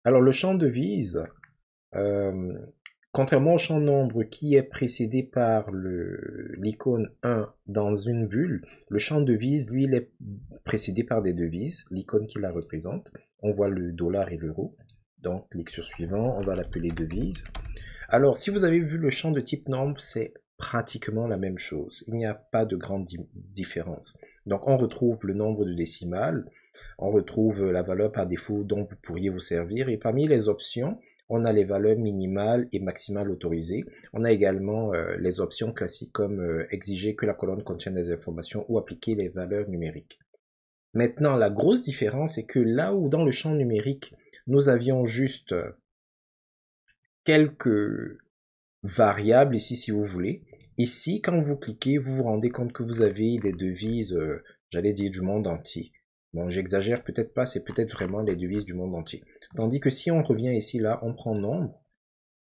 Alors le champ devise, euh, contrairement au champ nombre qui est précédé par l'icône 1 dans une bulle, le champ devise, lui, il est précédé par des devises, l'icône qui la représente. On voit le dollar et l'euro. Donc, clic sur suivant, on va l'appeler devise. Alors, si vous avez vu le champ de type nombre, c'est pratiquement la même chose. Il n'y a pas de grande différence. Donc, on retrouve le nombre de décimales, on retrouve la valeur par défaut dont vous pourriez vous servir, et parmi les options, on a les valeurs minimales et maximales autorisées. On a également les options classiques comme exiger que la colonne contienne des informations ou appliquer les valeurs numériques. Maintenant, la grosse différence est que là où dans le champ numérique, nous avions juste quelques variables ici si vous voulez. Ici, quand vous cliquez, vous vous rendez compte que vous avez des devises, j'allais dire du monde entier. Bon, j'exagère peut-être pas, c'est peut-être vraiment les devises du monde entier. Tandis que si on revient ici, là, on prend nombre,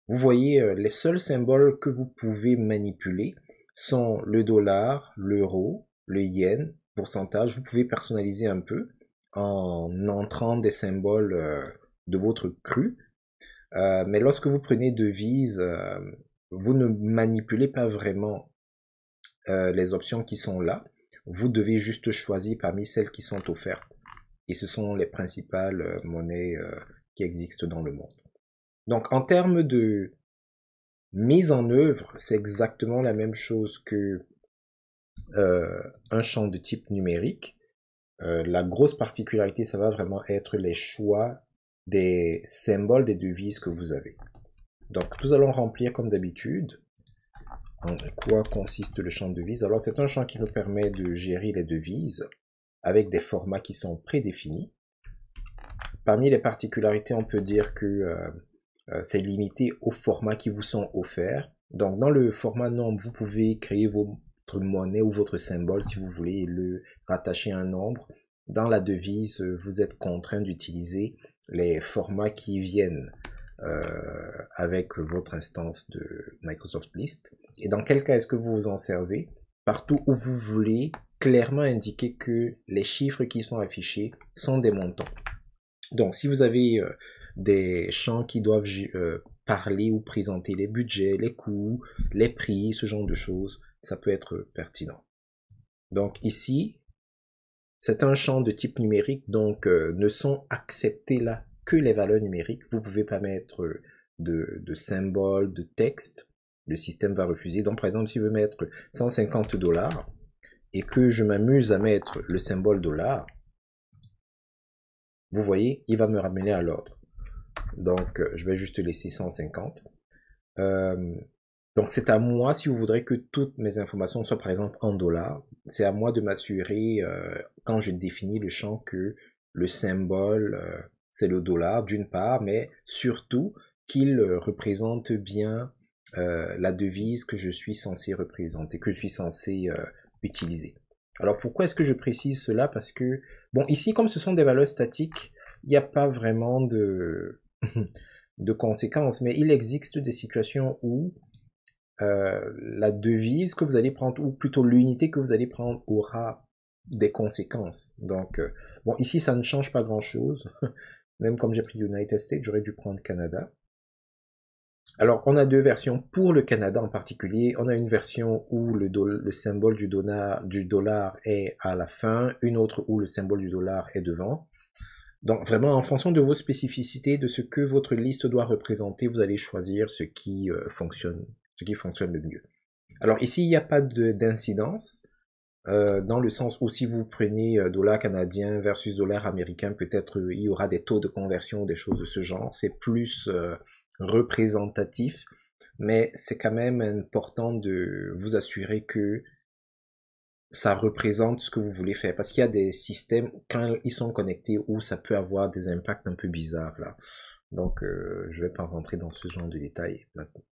vous voyez, les seuls symboles que vous pouvez manipuler sont le dollar, l'euro, le yen, pourcentage. Vous pouvez personnaliser un peu en entrant des symboles de votre cru. Mais lorsque vous prenez devise, vous ne manipulez pas vraiment les options qui sont là. Vous devez juste choisir parmi celles qui sont offertes. Et ce sont les principales monnaies qui existent dans le monde. Donc en termes de mise en œuvre, c'est exactement la même chose que un champ de type numérique. La grosse particularité, ça va vraiment être les choix des symboles des devises que vous avez. Donc, nous allons remplir comme d'habitude en quoi consiste le champ de devises. Alors, c'est un champ qui nous permet de gérer les devises avec des formats qui sont prédéfinis. Parmi les particularités, on peut dire que c'est limité aux formats qui vous sont offerts. Donc, dans le format nombre, vous pouvez créer votre monnaie ou votre symbole si vous voulez et le rattacher à un nombre. Dans la devise, vous êtes contraint d'utiliser les formats qui viennent avec votre instance de Microsoft List. Et dans quel cas est-ce que vous vous en servez? Partout où vous voulez clairement indiquer que les chiffres qui sont affichés sont des montants. Donc, si vous avez des champs qui doivent parler ou présenter les budgets, les coûts, les prix, ce genre de choses, ça peut être pertinent. Donc ici, c'est un champ de type numérique, donc ne sont acceptées là que les valeurs numériques. Vous pouvez pas mettre de symboles, de texte. Le système va refuser. Donc par exemple, si je veux mettre 150 $ et que je m'amuse à mettre le symbole dollar, vous voyez, il va me ramener à l'ordre. Donc, je vais juste laisser 150. Donc, c'est à moi, si vous voudrez que toutes mes informations soient par exemple en dollars, c'est à moi de m'assurer, quand je définis le champ, que le symbole, c'est le dollar d'une part, mais surtout qu'il représente bien la devise que je suis censé représenter, que je suis censé utiliser. Alors, pourquoi est-ce que je précise cela? Parce que, bon, ici, comme ce sont des valeurs statiques, il n'y a pas vraiment de de conséquences, mais il existe des situations où la devise que vous allez prendre, ou plutôt l'unité que vous allez prendre, aura des conséquences. Donc, bon, ici, ça ne change pas grand-chose. Même comme j'ai pris United States, j'aurais dû prendre Canada. Alors, on a deux versions pour le Canada en particulier. On a une version où le symbole du dollar est à la fin, une autre où le symbole du dollar est devant. Donc vraiment, en fonction de vos spécificités, de ce que votre liste doit représenter, vous allez choisir ce qui fonctionne le mieux. Alors ici, il n'y a pas d'incidence, dans le sens où si vous prenez dollar canadien versus dollar américain, peut-être il y aura des taux de conversion, des choses de ce genre. C'est plus représentatif, mais c'est quand même important de vous assurer que ça représente ce que vous voulez faire. Parce qu'il y a des systèmes, quand ils sont connectés, où ça peut avoir des impacts un peu bizarres, là. Donc, je vais pas rentrer dans ce genre de détails maintenant.